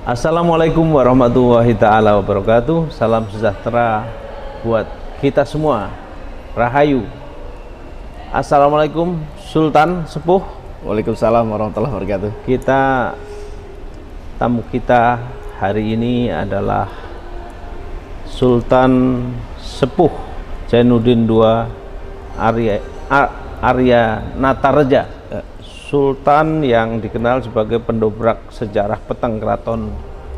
Assalamualaikum warahmatullahi taala wabarakatuh. Salam sejahtera buat kita semua. Rahayu. Assalamualaikum Sultan Sepuh. Waalaikumsalam warahmatullahi wabarakatuh. Tamu kita hari ini adalah Sultan Sepuh Zainuddin II Arya Natareja, Sultan yang dikenal sebagai pendobrak sejarah peteng Keraton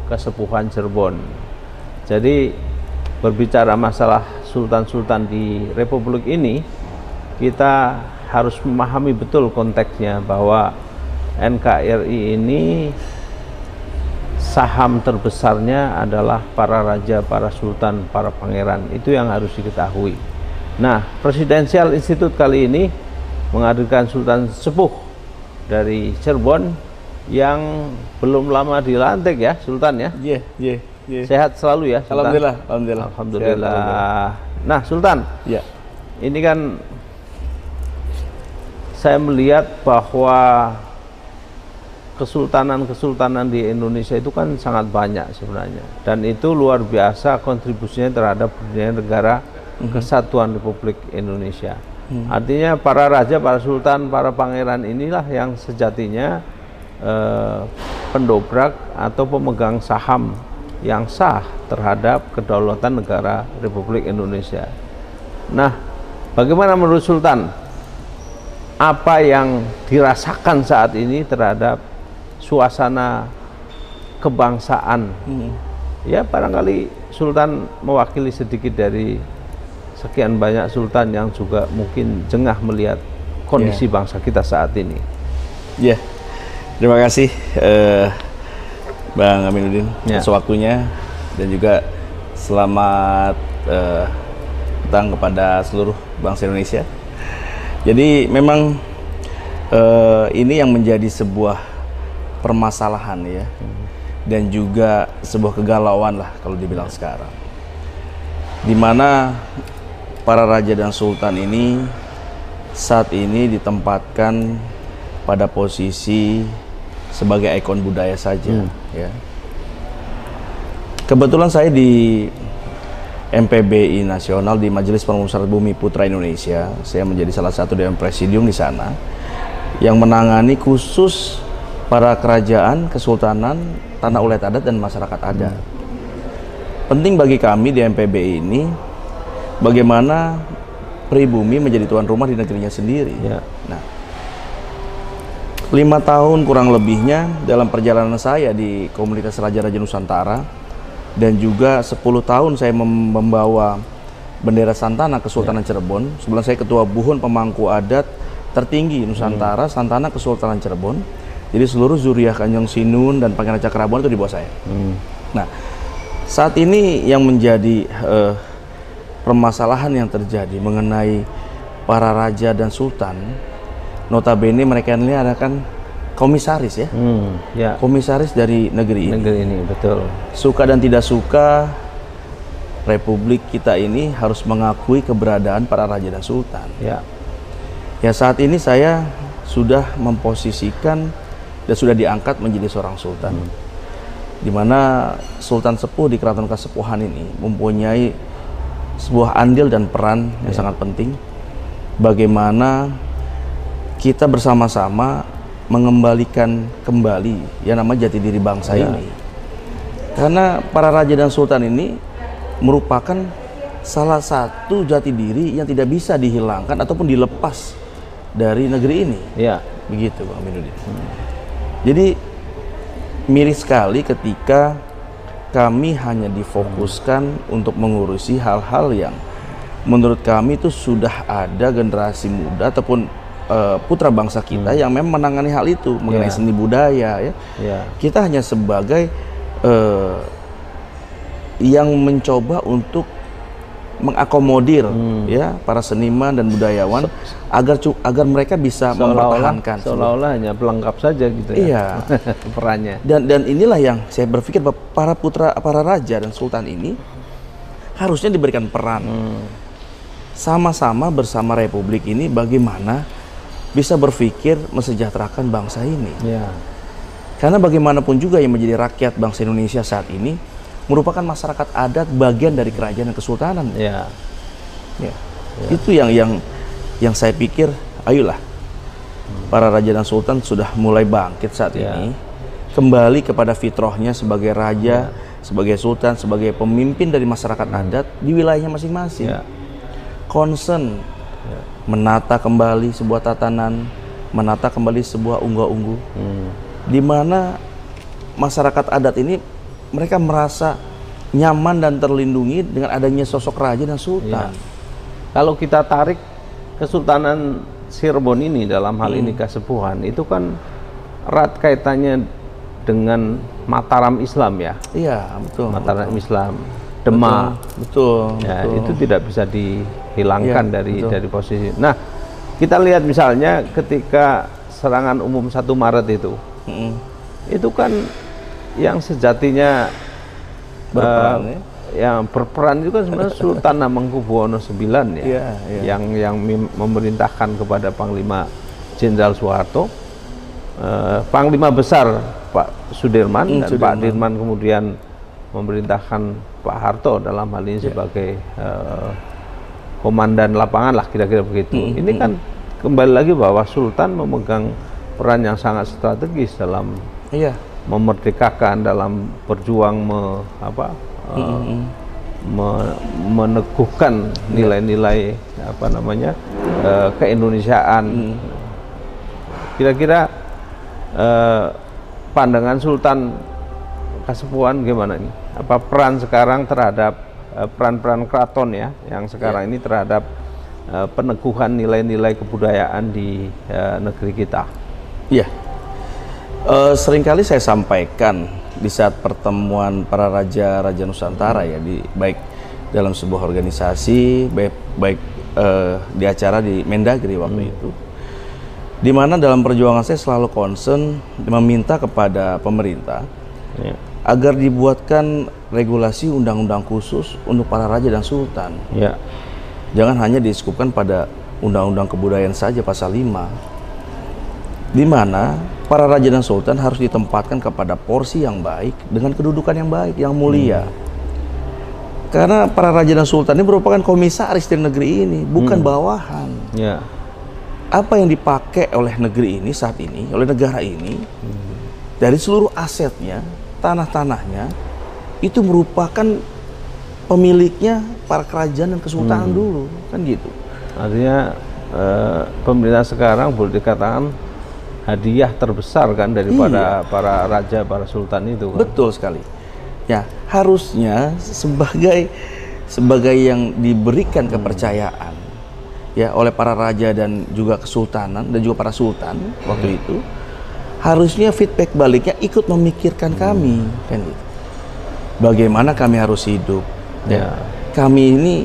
Kesepuhan Cirebon. Jadi berbicara masalah sultan-sultan di Republik ini, kita harus memahami betul konteksnya bahwa NKRI ini saham terbesarnya adalah para raja, para sultan, para pangeran. Itu yang harus diketahui. Nah, Presidensial Institute kali ini menghadirkan Sultan Sepuh dari Cirebon yang belum lama dilantik ya, Sultan ya. Iya. Sehat selalu ya, Sultan. Alhamdulillah. Alhamdulillah. Nah, Sultan. Ya. Ini kan saya melihat bahwa kesultanan di Indonesia itu kan sangat banyak sebenarnya, dan itu luar biasa kontribusinya terhadap berdirinya negara Kesatuan Republik Indonesia. Artinya para raja, para sultan, para pangeran inilah yang sejatinya pendobrak atau pemegang saham yang sah terhadap kedaulatan negara Republik Indonesia. Nah, bagaimana menurut Sultan, apa yang dirasakan saat ini terhadap suasana kebangsaan? Ya, barangkali Sultan mewakili sedikit dari sekian banyak sultan yang juga mungkin jengah melihat kondisi bangsa kita saat ini. Ya, terima kasih Bang Aminuddin atas waktunya, dan juga selamat datang kepada seluruh bangsa Indonesia. Jadi memang ini yang menjadi sebuah permasalahan ya, dan juga sebuah kegalauan lah kalau dibilang sekarang, di mana para raja dan sultan ini saat ini ditempatkan pada posisi sebagai ikon budaya saja. Ya. Kebetulan saya di MPBI Nasional, di Majelis Permusyawaratan Bumi Putra Indonesia, saya menjadi salah satu Dewan Presidium di sana yang menangani khusus para kerajaan, kesultanan, tanah ulayat adat dan masyarakat adat. Penting bagi kami di MPBI ini bagaimana pribumi menjadi tuan rumah di negerinya sendiri. Ya. Nah, 5 tahun kurang lebihnya dalam perjalanan saya di komunitas Raja-Raja Nusantara, dan juga 10 tahun saya membawa bendera Santana Kesultanan Cirebon. Sebelum saya ketua Buhun Pemangku Adat tertinggi Nusantara, Santana Kesultanan Cirebon. Jadi seluruh zuriat Kanjeng Sinun dan Pangeran Cakrabon itu di bawah saya. Nah, saat ini yang menjadi permasalahan yang terjadi mengenai para raja dan sultan, notabene mereka ini adalah kan komisaris ya, komisaris dari negeri ini. Betul. Suka dan tidak suka, Republik kita ini harus mengakui keberadaan para raja dan sultan. Ya, saat ini saya sudah memposisikan dan sudah diangkat menjadi seorang sultan, di mana Sultan Sepuh di Keraton Kesepuhan ini mempunyai sebuah andil dan peran yang sangat penting, bagaimana kita bersama-sama mengembalikan kembali yang namanya jati diri bangsa ini. Karena para raja dan sultan ini merupakan salah satu jati diri yang tidak bisa dihilangkan ataupun dilepas dari negeri ini. Begitu Bang Aminuddin. Jadi miris sekali ketika kami hanya difokuskan untuk mengurusi hal-hal yang menurut kami itu sudah ada generasi muda ataupun putra bangsa kita yang memang menangani hal itu, mengenai seni budaya ya. Kita hanya sebagai yang mencoba untuk mengakomodir ya para seniman dan budayawan agar mereka bisa mempertahankan, seolah-olah hanya pelengkap saja gitu ya. Perannya. Dan inilah yang saya berpikir bahwa para raja dan sultan ini harusnya diberikan peran sama-sama bersama Republik ini, bagaimana bisa berpikir mesejahterakan bangsa ini. Karena bagaimanapun juga yang menjadi rakyat bangsa Indonesia saat ini merupakan masyarakat adat bagian dari kerajaan dan kesultanan. Ya. Ya. Itu yang saya pikir, ayolah para raja dan sultan sudah mulai bangkit saat ini, kembali kepada fitrahnya sebagai raja, sebagai sultan, sebagai pemimpin dari masyarakat adat di wilayahnya masing-masing. Concern menata kembali sebuah tatanan, menata kembali sebuah unggah-ungguh, di mana masyarakat adat ini mereka merasa nyaman dan terlindungi dengan adanya sosok raja dan sultan. Kalau kita tarik Kesultanan Cirebon ini dalam hal ini Kasepuhan, itu kan erat kaitannya dengan Mataram Islam ya. Iya, betul. Mataram Islam, Demak. Betul. Ya, betul. itu tidak bisa dihilangkan dari posisi. Nah, kita lihat misalnya ketika serangan umum 1 Maret itu kan yang sejatinya yang berperan itu kan sebenarnya Sultan Hamengkubuwono IX yang memerintahkan kepada Panglima Jenderal Soeharto, Panglima Besar Pak Sudirman, dan Pak Dirman kemudian memerintahkan Pak Harto dalam hal ini sebagai komandan lapangan lah, kira-kira begitu. Ini kan kembali lagi bahwa Sultan memegang peran yang sangat strategis dalam memerdekakan, dalam berjuang meneguhkan nilai-nilai keindonesiaan. Kira-kira pandangan Sultan Kasepuhan gimana nih? Apa peran sekarang terhadap peran-peran keraton ya yang sekarang ini terhadap peneguhan nilai-nilai kebudayaan di negeri kita? Iya. Seringkali saya sampaikan di saat pertemuan para raja-raja Nusantara ya, baik dalam sebuah organisasi, baik di acara di Mendagri waktu itu, di mana dalam perjuangan saya selalu concern meminta kepada pemerintah agar dibuatkan regulasi undang-undang khusus untuk para raja dan sultan. Jangan hanya diskupkan pada undang-undang kebudayaan saja pasal 5, di mana para raja dan sultan harus ditempatkan kepada porsi yang baik dengan kedudukan yang baik, yang mulia. Karena para raja dan sultan ini merupakan komisaris dari negeri ini, bukan bawahan. Apa yang dipakai oleh negeri ini saat ini, oleh negara ini, dari seluruh asetnya, tanah-tanahnya, itu merupakan pemiliknya para kerajaan dan kesultanan dulu, kan gitu. Artinya pemerintah sekarang boleh dikatakan hadiah terbesar kan daripada para raja, para sultan itu kan? Betul sekali. Ya, harusnya sebagai yang diberikan kepercayaan ya oleh para raja dan juga kesultanan dan juga para sultan waktu itu, harusnya feedback baliknya ikut memikirkan kami kan gitu. Bagaimana kami harus hidup. Kami ini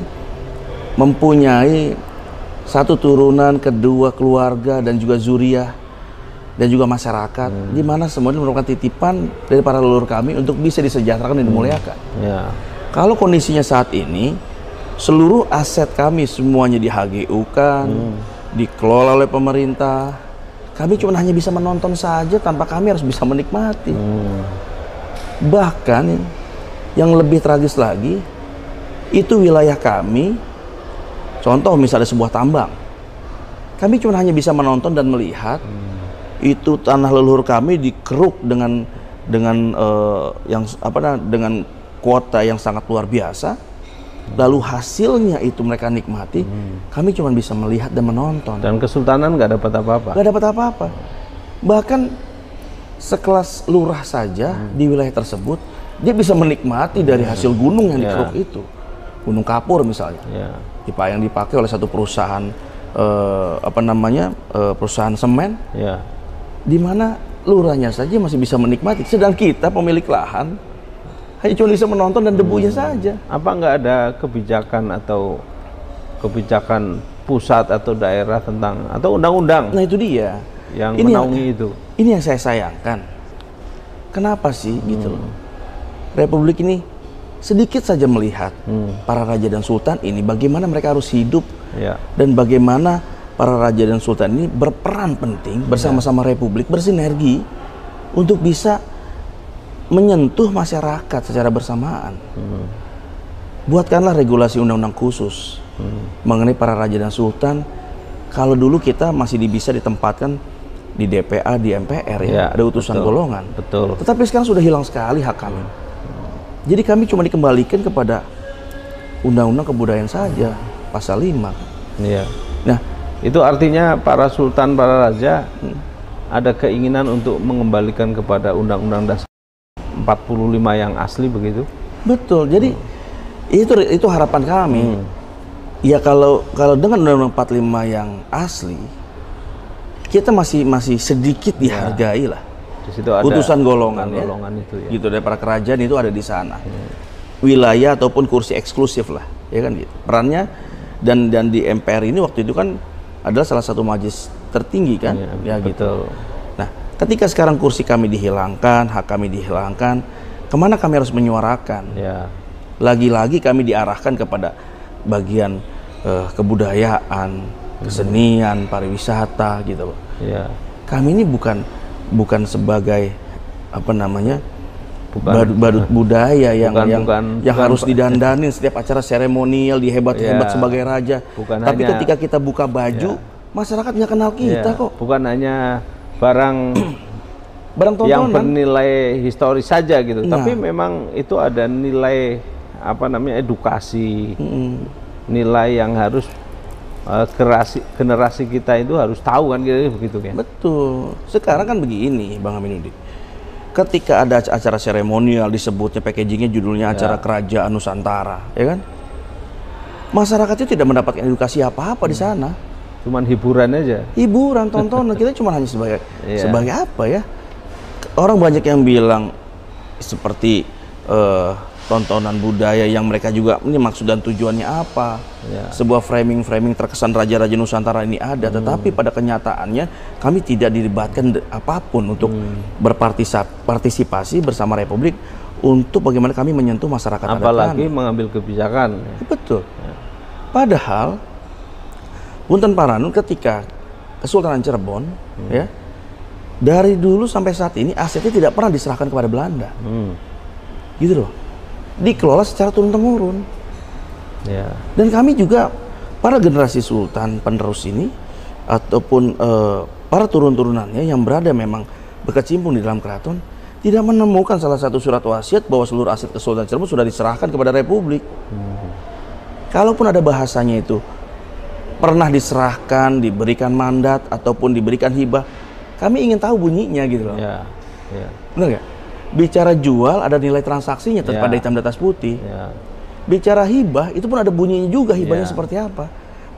mempunyai satu turunan, kedua keluarga dan juga zuriah dan juga masyarakat, di mana semuanya merupakan titipan dari para leluhur kami untuk bisa disejahterakan dan dimuliakan. Kalau kondisinya saat ini, seluruh aset kami semuanya di-HGU-kan, dikelola oleh pemerintah, kami cuma hanya bisa menonton saja tanpa kami harus bisa menikmati. Bahkan yang lebih tragis lagi, itu wilayah kami, contoh misalnya sebuah tambang, kami cuma hanya bisa menonton dan melihat itu tanah leluhur kami dikeruk dengan kuota yang sangat luar biasa, lalu hasilnya itu mereka nikmati, kami cuma bisa melihat dan menonton. Dan kesultanan nggak dapat apa-apa. Nggak dapat apa-apa. Bahkan sekelas lurah saja di wilayah tersebut, dia bisa menikmati dari hasil gunung yang dikeruk itu, Gunung Kapur misalnya, yang dipakai oleh satu perusahaan perusahaan semen. Di mana lurahnya saja masih bisa menikmati, sedang kita pemilik lahan hanya cuma bisa menonton dan debunya saja. Apa nggak ada kebijakan atau kebijakan pusat atau daerah tentang atau undang-undang? Nah itu dia yang menaungi itu. Ini yang saya sayangkan. Kenapa sih gitu loh? Republik ini sedikit saja melihat para raja dan sultan ini bagaimana mereka harus hidup dan bagaimana para raja dan sultan ini berperan penting bersama-sama Republik, bersinergi untuk bisa menyentuh masyarakat secara bersamaan. Buatkanlah regulasi undang-undang khusus mengenai para raja dan sultan. Kalau dulu kita masih bisa ditempatkan di DPA, di MPR ya, ada utusan golongan. Betul. Tetapi sekarang sudah hilang sekali hak kami. Jadi kami cuma dikembalikan kepada Undang-Undang Kebudayaan saja, pasal 5. Iya. Nah, itu artinya para sultan, para raja ada keinginan untuk mengembalikan kepada Undang-Undang Dasar 45 yang asli begitu? Betul. Jadi itu harapan kami. Ya kalau dengan Undang-Undang 45 yang asli, kita masih sedikit dihargai lah. Di situ ada utusan golongan itu ya. Gitu, dari para kerajaan itu ada di sana. Wilayah ataupun kursi eksklusif lah, ya kan gitu. Perannya dan di MPR ini waktu itu kan adalah salah satu majelis tertinggi kan, ya gitu. Nah, ketika sekarang kursi kami dihilangkan, hak kami dihilangkan, kemana kami harus menyuarakan? Ya. Lagi-lagi kami diarahkan kepada bagian kebudayaan, kesenian, pariwisata gitu loh. Ya. Kami ini bukan sebagai apa namanya badut budaya yang harus didandanin setiap acara seremonial, dihebat sebagai raja. Tapi ketika kita buka baju, masyarakat nggak kenal kita kok. Bukan hanya barang tontonan yang bernilai historis saja gitu. Tapi memang itu ada nilai edukasi, nilai yang harus generasi kita itu harus tahu kan, begitu kan. Betul. Sekarang kan begini, Bang Aminuddin. Ketika ada acara seremonial, disebutnya packagingnya judulnya acara kerajaan Nusantara, ya kan? Masyarakat itu tidak mendapatkan edukasi apa-apa di sana. Cuman hiburan aja. Hiburan, tontonan. Kita cuma hanya sebagai apa ya? Orang banyak yang bilang seperti tontonan budaya yang mereka juga ini maksud dan tujuannya apa. Sebuah framing terkesan raja-raja Nusantara ini ada, tetapi pada kenyataannya kami tidak dilibatkan apapun untuk berpartisipasi bersama Republik untuk bagaimana kami menyentuh masyarakat adat kami. Apalagi mengambil kebijakan. Betul. Padahal Punten Paranun ketika Kesultanan Cirebon ya, dari dulu sampai saat ini asetnya tidak pernah diserahkan kepada Belanda. Gitu loh. Dikelola secara turun-temurun. Dan kami juga para generasi sultan penerus ini ataupun para turun-turunannya yang berada memang berkecimpung di dalam keraton tidak menemukan salah satu surat wasiat bahwa seluruh aset Kesultanan Cirebon sudah diserahkan kepada Republik. Kalaupun ada bahasanya itu pernah diserahkan, diberikan mandat ataupun diberikan hibah, kami ingin tahu bunyinya gitu loh. Benar nggak? Bicara jual ada nilai transaksinya pada hitam di atas putih. Bicara hibah itu pun ada bunyinya juga, hibahnya seperti apa.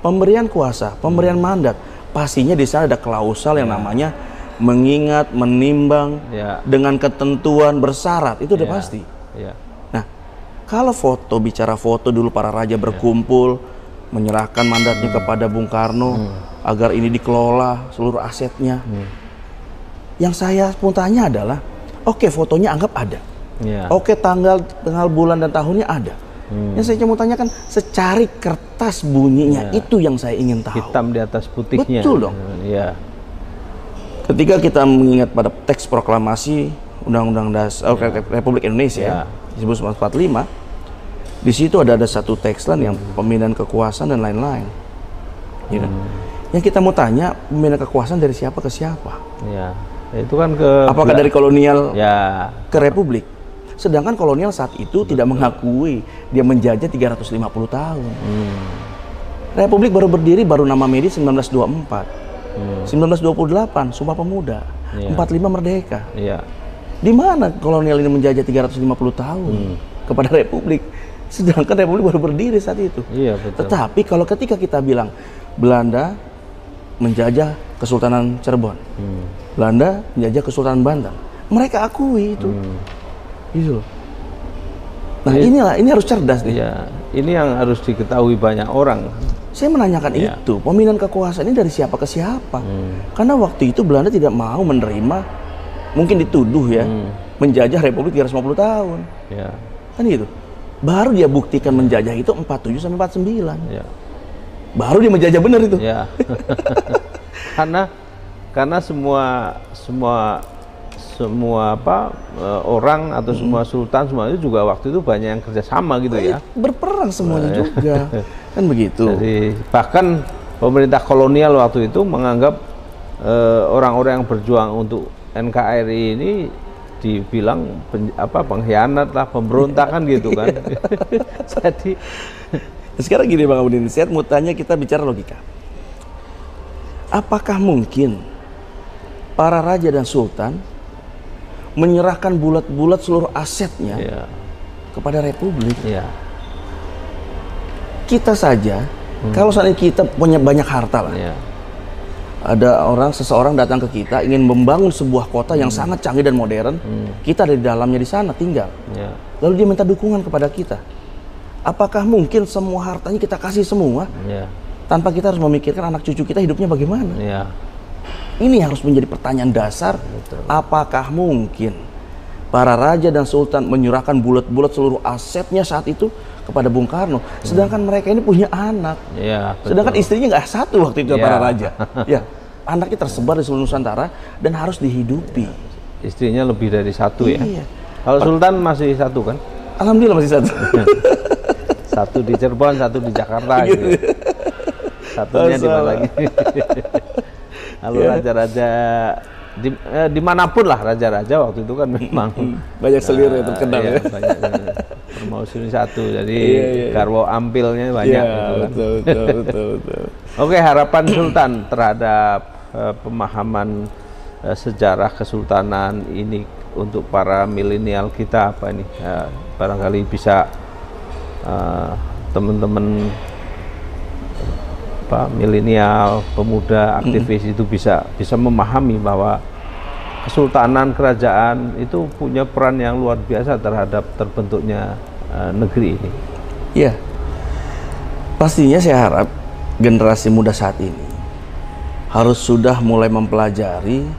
Pemberian kuasa, pemberian mandat, pastinya di sana ada klausal yang namanya mengingat, menimbang dengan ketentuan bersyarat, itu udah pasti. Nah, kalau bicara foto dulu para raja berkumpul menyerahkan mandatnya kepada Bung Karno agar ini dikelola seluruh asetnya. Yang saya pun tanya adalah oke, fotonya anggap ada. Oke, tanggal bulan dan tahunnya ada. Yang saya cuma tanyakan secari kertas bunyinya, itu yang saya ingin tahu. Hitam di atas putihnya. Betul dong. Ketika kita mengingat pada teks proklamasi Undang-Undang Dasar Republik Indonesia disebut 1945, di situ ada satu tekslan yang pemindahan kekuasaan dan lain-lain. Yang kita mau tanya, pemindahan kekuasaan dari siapa ke siapa? Itu kan apakah dari kolonial ke Republik? Sedangkan kolonial saat itu tidak mengakui dia menjajah 350 tahun. Republik baru berdiri, baru nama medis 1924. 1928 Sumpah Pemuda. 45 merdeka. Di mana kolonial ini menjajah 350 tahun kepada Republik? Sedangkan Republik baru berdiri saat itu. Tetapi kalau ketika kita bilang Belanda menjajah Kesultanan Cirebon, Belanda menjajah Kesultanan Banten, mereka akui itu. Gitu loh. Nah, ini harus cerdas nih. Ini yang harus diketahui banyak orang. Saya menanyakan itu, pemindahan kekuasaan ini dari siapa ke siapa? Karena waktu itu Belanda tidak mau menerima, mungkin dituduh menjajah Republik 350 tahun. Kan gitu. Baru dia buktikan menjajah itu 47 sampai 49. Baru dia menjajah benar itu. Karena semua semua orang atau semua sultan semua itu juga waktu itu banyak yang kerjasama gitu ya. Berperang semuanya juga, kan begitu. Jadi bahkan pemerintah kolonial waktu itu menganggap orang-orang yang berjuang untuk NKRI ini dibilang pengkhianat lah, pemberontakan gitu kan. Jadi sekarang gini Bang Abudin, saya mau tanya, kita bicara logika. Apakah mungkin para raja dan sultan menyerahkan bulat-bulat seluruh asetnya kepada republik? Kita saja, kalau saat ini kita punya banyak harta lah, ada seseorang datang ke kita ingin membangun sebuah kota yang sangat canggih dan modern, kita ada di dalamnya di sana tinggal, lalu dia minta dukungan kepada kita. Apakah mungkin semua hartanya kita kasih semua, tanpa kita harus memikirkan anak cucu kita hidupnya bagaimana? Ini harus menjadi pertanyaan dasar. Apakah mungkin para raja dan sultan menyerahkan bulat-bulat seluruh asetnya saat itu kepada Bung Karno, sedangkan mereka ini punya anak, sedangkan istrinya nggak satu waktu itu para raja, anaknya tersebar di seluruh Nusantara dan harus dihidupi. Istrinya lebih dari satu ya. Kalau sultan masih satu kan? Alhamdulillah masih satu. Satu di Cirebon, satu di Jakarta gitu. Satunya di mana lagi? Lalu raja-raja dimanapun lah, raja-raja waktu itu kan memang banyak selir yang terkenal ya. Banyak Permaisuri satu, jadi Garwo Ampilnya banyak gitu kan. Betul. Oke, harapan Sultan terhadap pemahaman sejarah kesultanan ini untuk para milenial kita apa ini? Barangkali bisa teman-teman milenial, pemuda, aktivis itu bisa memahami bahwa kesultanan, kerajaan itu punya peran yang luar biasa terhadap terbentuknya negeri ini. Iya, pastinya saya harap generasi muda saat ini harus sudah mulai mempelajari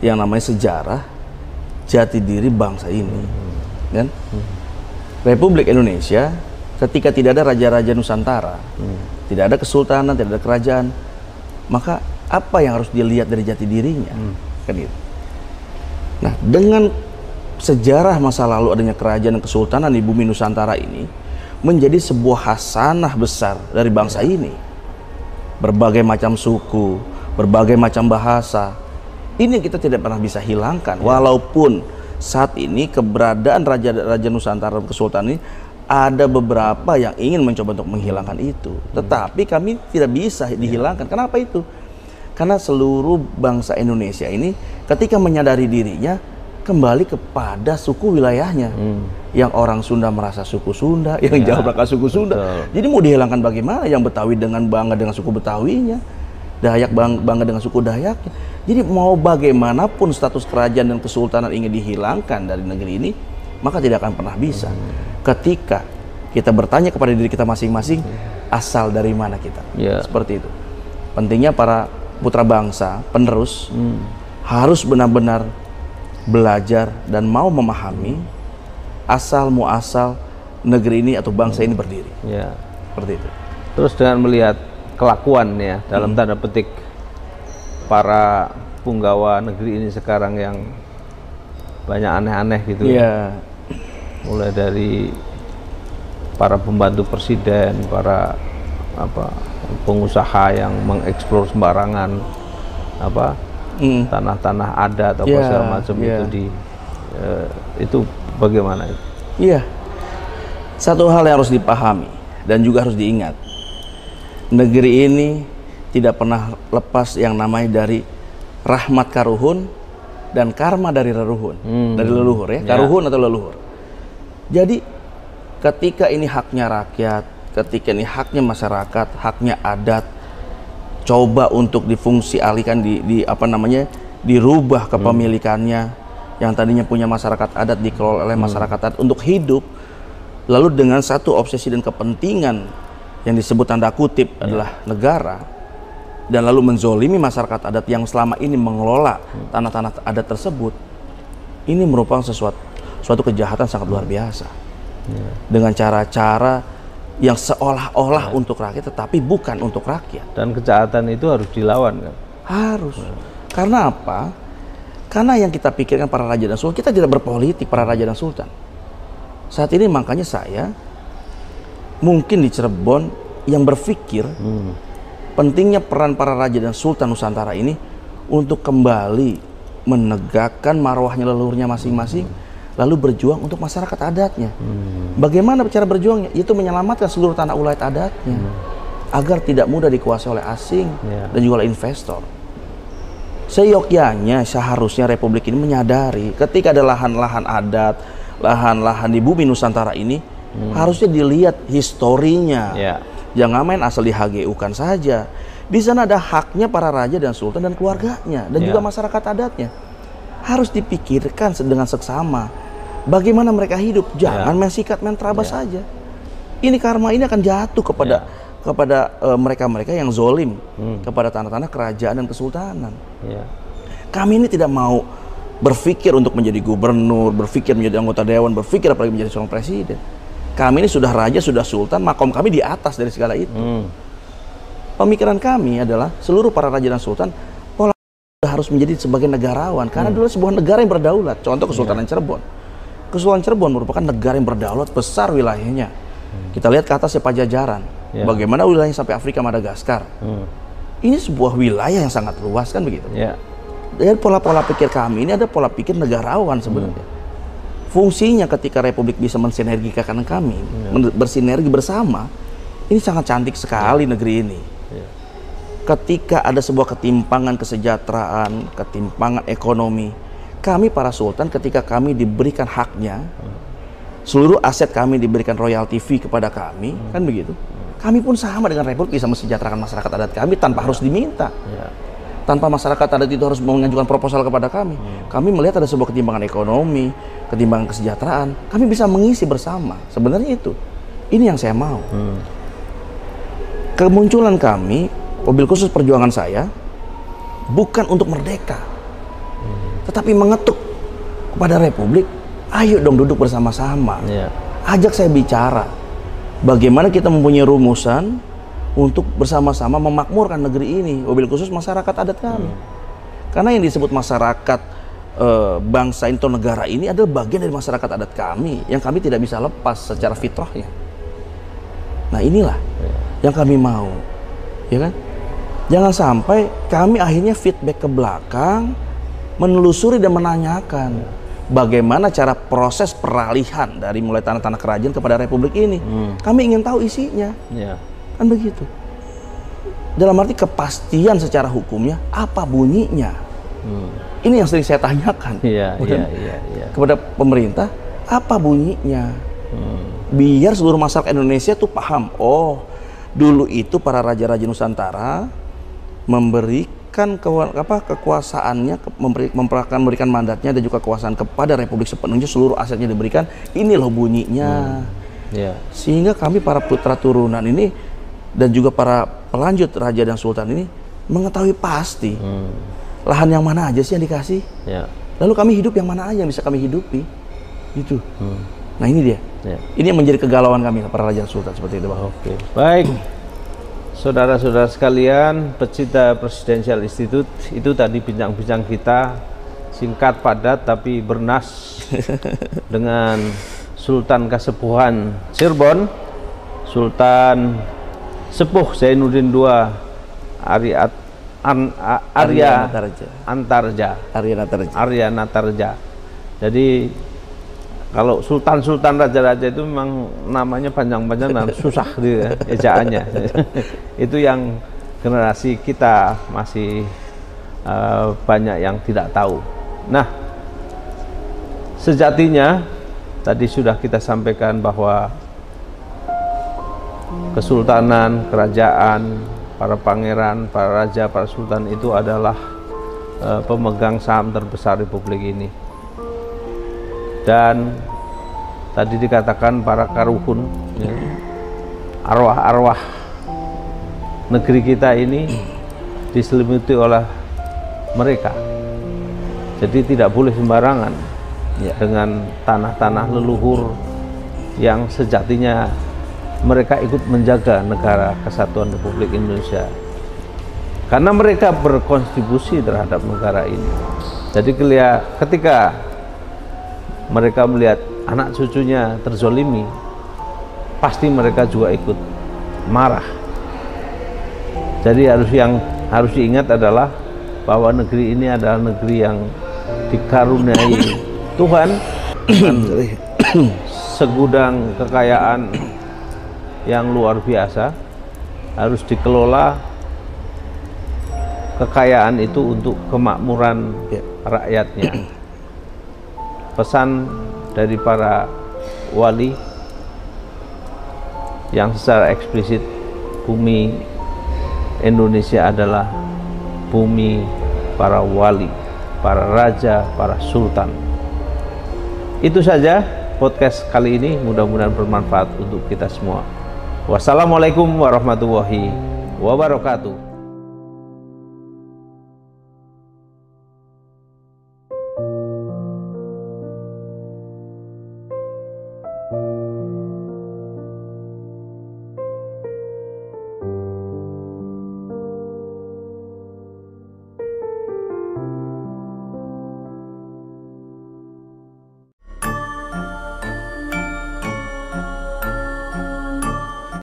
yang namanya sejarah jati diri bangsa ini, kan? Republik Indonesia ketika tidak ada raja-raja Nusantara, tidak ada kesultanan, tidak ada kerajaan, maka apa yang harus dilihat dari jati dirinya? Kan gitu. Nah, dengan sejarah masa lalu adanya kerajaan dan kesultanan di bumi Nusantara ini menjadi sebuah hasanah besar dari bangsa ini. Berbagai macam suku, berbagai macam bahasa, ini kita tidak pernah bisa hilangkan. Walaupun saat ini keberadaan raja-raja Nusantara dan kesultanan ini ada beberapa yang ingin mencoba untuk menghilangkan itu, tetapi kami tidak bisa dihilangkan. Kenapa itu? Karena seluruh bangsa Indonesia ini ketika menyadari dirinya kembali kepada suku wilayahnya. Yang orang Sunda merasa suku Sunda, yang Jawa merasa suku Sunda. Jadi mau dihilangkan bagaimana? Yang Betawi dengan bangga dengan suku Betawinya, Dayak bangga dengan suku Dayaknya. Jadi mau bagaimanapun status kerajaan dan kesultanan ingin dihilangkan dari negeri ini, maka tidak akan pernah bisa. Ketika kita bertanya kepada diri kita masing-masing, asal dari mana kita? Seperti itu. Pentingnya para putra bangsa, penerus, harus benar-benar belajar dan mau memahami asal muasal negeri ini atau bangsa ini berdiri. Seperti itu. Terus dengan melihat kelakuan ya, dalam tanda petik para punggawa negeri ini sekarang yang banyak aneh-aneh gitu. Mulai dari para pembantu presiden, para pengusaha yang mengeksplor sembarangan tanah-tanah adat atau segala macam itu bagaimana itu? Satu hal yang harus dipahami dan juga harus diingat, negeri ini tidak pernah lepas yang namanya dari rahmat karuhun dan karma dari leluhur, dari leluhur ya, karuhun atau leluhur. Jadi ketika ini haknya rakyat, ketika ini haknya masyarakat, haknya adat, coba untuk difungsi alihkan, dirubah kepemilikannya, yang tadinya punya masyarakat adat dikelola oleh masyarakat adat untuk hidup, lalu dengan satu obsesi dan kepentingan yang disebut tanda kutip adalah negara, dan lalu menzolimi masyarakat adat yang selama ini mengelola tanah-tanah adat tersebut, ini merupakan suatu kejahatan sangat luar biasa. Dengan cara-cara yang seolah-olah untuk rakyat tetapi bukan untuk rakyat. Dan kejahatan itu harus dilawan kan? Harus. Karena apa? Karena yang kita pikirkan para raja dan sultan, kita tidak berpolitik para raja dan sultan. Saat ini makanya saya mungkin di Cirebon yang berpikir pentingnya peran para raja dan sultan Nusantara ini untuk kembali menegakkan marwahnya leluhurnya masing-masing, lalu berjuang untuk masyarakat adatnya. Bagaimana cara berjuangnya? Itu menyelamatkan seluruh tanah ulayat adatnya agar tidak mudah dikuasai oleh asing dan juga oleh investor. Seyogyanya seharusnya Republik ini menyadari ketika ada lahan-lahan adat, lahan-lahan di bumi Nusantara ini harusnya dilihat historinya. Jangan main asal di HGU-kan saja. Di sana ada haknya para raja dan sultan dan keluarganya dan juga masyarakat adatnya. Harus dipikirkan dengan seksama bagaimana mereka hidup. Jangan main sikat, main terabas saja. Ini karma ini akan jatuh kepada mereka-mereka yang zolim kepada tanah-tanah kerajaan dan kesultanan. Kami ini tidak mau berpikir untuk menjadi gubernur, berpikir menjadi anggota dewan, berpikir apalagi menjadi seorang presiden. Kami ini sudah raja, sudah sultan, makom kami di atas dari segala itu. Pemikiran kami adalah seluruh para raja dan sultan harus menjadi sebagai negarawan, karena dulu sebuah negara yang berdaulat. Contoh Kesultanan Cirebon. Kesultanan Cirebon merupakan negara yang berdaulat, besar wilayahnya. Kita lihat ke atasnya Pajajaran. Bagaimana wilayahnya sampai Afrika Madagaskar. Ini sebuah wilayah yang sangat luas kan begitu. Dan pola-pola pikir kami ini ada pola pikir negarawan sebenarnya. Fungsinya ketika Republik bisa mensinergikan kami, bersinergi bersama, ini sangat cantik sekali negeri ini. Ketika ada sebuah ketimpangan kesejahteraan, ketimpangan ekonomi, kami para sultan ketika kami diberikan haknya, seluruh aset kami diberikan royalti fee kepada kami, kan begitu. Kami pun sama dengan Republik bisa mensejahterakan masyarakat adat kami tanpa harus diminta. Tanpa masyarakat adat itu harus mengajukan proposal kepada kami. Kami melihat ada sebuah ketimpangan ekonomi, ketimpangan kesejahteraan, kami bisa mengisi bersama. Sebenarnya itu. Ini yang saya mau. Kemunculan kami, mobil khusus perjuangan saya, bukan untuk merdeka, tetapi mengetuk kepada Republik, ayo dong duduk bersama-sama. Ajak saya bicara. Bagaimana kita mempunyai rumusan untuk bersama-sama memakmurkan negeri ini, mobil khusus masyarakat adat kami. Karena yang disebut masyarakat bangsa atau negara ini adalah bagian dari masyarakat adat kami yang kami tidak bisa lepas secara fitrahnya. Nah inilah yang kami mau, ya kan? Jangan sampai kami akhirnya feedback ke belakang, menelusuri dan menanyakan bagaimana cara proses peralihan dari mulai tanah-tanah kerajaan kepada Republik ini. Kami ingin tahu isinya. Kan begitu. Dalam arti kepastian secara hukumnya, apa bunyinya. Ini yang sering saya tanyakan kepada pemerintah, apa bunyinya. Biar seluruh masyarakat Indonesia tuh paham, oh dulu itu para raja-raja Nusantara memberikan kekuasaannya, memberikan mandatnya dan juga kekuasaan kepada Republik sepenuhnya, seluruh asetnya diberikan. Ini loh bunyinya. Sehingga kami para putra turunan ini dan juga para pelanjut raja dan sultan ini mengetahui pasti lahan yang mana aja sih yang dikasih. Lalu kami hidup yang mana aja yang bisa kami hidupi. Gitu. Nah ini dia. Ini yang menjadi kegalauan kami para raja dan sultan seperti itu. Oke. Baik. Saudara-saudara sekalian, pecinta Presidential Institute, itu tadi bincang-bincang kita singkat padat tapi bernas dengan Sultan Kasepuhan Cirebon, Sultan Sepuh Zainuddin II Arya Natarja. Jadi kalau sultan-sultan raja-raja itu memang namanya panjang-panjang dan susah dia ejaannya. Itu yang generasi kita masih banyak yang tidak tahu. Nah, sejatinya tadi sudah kita sampaikan bahwa kesultanan, kerajaan, para pangeran, para raja, para sultan itu adalah pemegang saham terbesar Republik ini. Dan tadi dikatakan para karuhun, arwah-arwah negeri kita ini diselimuti oleh mereka. Jadi tidak boleh sembarangan dengan tanah-tanah leluhur yang sejatinya mereka ikut menjaga negara kesatuan Republik Indonesia. Karena mereka berkontribusi terhadap negara ini. Jadi ketika mereka melihat anak cucunya terzolimi, pasti mereka juga ikut marah. Jadi yang harus diingat adalah bahwa negeri ini adalah negeri yang dikaruniai Tuhan dengan segudang kekayaan yang luar biasa. Harus dikelola kekayaan itu untuk kemakmuran rakyatnya. Pesan dari para wali yang secara eksplisit, bumi Indonesia adalah bumi para wali, para raja, para sultan. Itu saja podcast kali ini, mudah-mudahan bermanfaat untuk kita semua. Wassalamualaikum warahmatullahi wabarakatuh.